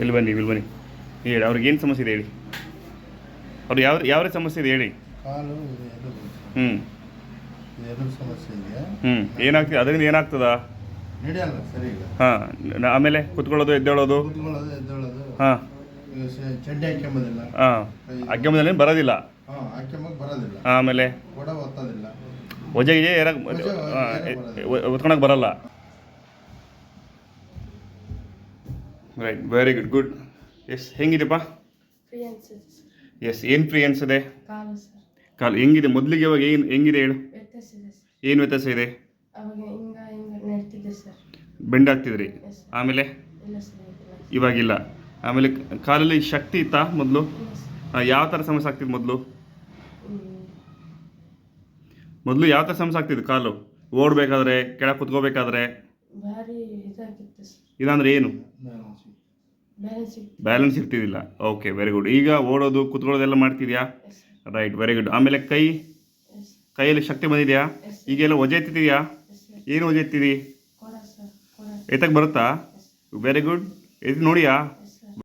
ಇಲ್ಲಿ ಬನ್ನಿ ಹೇಳಿ ಅವ್ರಿಗೆ ಏನು ಸಮಸ್ಯೆ ಇದೆ ಹೇಳಿ. ಅವ್ರು ಯಾವ ಸಮಸ್ಯೆ ಇದೆ ಹೇಳಿ. ಕಾಲು ಹ್ಞೂ ಎರಡು ಸಮಸ್ಯೆ ಇದೆ. ಏನಾಗ್ತದೆ ಅದರಿಂದ ಏನಾಗ್ತದಾ? ನಡೆಯಲ್ಲ ಸರಿ ಇಲ್ಲ. ಹಾಂ ಆಮೇಲೆ ಕುತ್ಕೊಳ್ಳೋದು ಎದ್ದೇಳೋದು. ಎದ್ದೇಳೋದು. ಹಾಂ ಚಡ್ಡಿ ಹಾಕ್ಯಂಬೋದಿಲ್ಲ. ಹಾಂ ಹಾಕ್ಯಂಬುದಲ್ಲಿ ಬರೋದಿಲ್ಲ. ಹಾಕ್ಯಂಬಕ್ಕೆ ಬರೋದಿಲ್ಲ. ಆಮೇಲೆ ಕೊಡ ಒತ್ತೋದಿಲ್ಲ. ಒಜೆಗೆ ಒತ್ಕೊಳಕ್ಕೆ ಬರಲ್ಲ. Right, very good. ಎಸ್ ಹೆಂಗಿದೆಪ್ಪ? ಎಸ್ ಏನು ಫ್ರೀ ಅನ್ಸಿದೆ? ಕಾಲು ಹೆಂಗಿದೆ ಮೊದಲಿಗೆ ಇವಾಗ ಹೆಂಗಿದೆ ಹೇಳು? ಏನು ವ್ಯತ್ಯಾಸ ಇದೆ? ಬೆಂಡ್ ಆಗ್ತಿದ್ರಿ, ಆಮೇಲೆ ಇವಾಗಿಲ್ಲ. ಆಮೇಲೆ ಕಾಲಲ್ಲಿ ಶಕ್ತಿ ಇತ್ತಾ ಮೊದಲು? ಯಾವ ಥರ ಸಮಸ್ಯೆ ಆಗ್ತಿದ್ದು ಮೊದಲು ಯಾವ ಥರ ಸಮಸ್ಯೆ ಆಗ್ತಿದ್ದು? ಕಾಲು ಓಡಬೇಕಾದ್ರೆ, ಕೆಳಗೆ ಕುತ್ಕೋಬೇಕಾದ್ರೆ ಇದಂದ್ರೆ ಏನು? ಬ್ಯಾಲೆನ್ಸ್ ಇರ್ತಿದ್ದಿಲ್ಲ. Okay, very good. ಈಗ ಓಡೋದು ಕುತ್ಕೊಳ್ಳೋದೆಲ್ಲ ಮಾಡ್ತಿದ್ಯಾ? Right, very good. ಆಮೇಲೆ ಕೈಯಲ್ಲಿ ಶಕ್ತಿ ಬಂದಿದೆಯಾ? ಈಗೆಲ್ಲ ಒಜೆ ಎತ್ತಿದೆಯಾ? ಏನು ಒಜೆ ಎತ್ತಿದಿ? ಎತ್ತಕ್ಕೆ ಬರುತ್ತಾ? Very good. ಎತ್ತಿ ನೋಡಿಯಾ?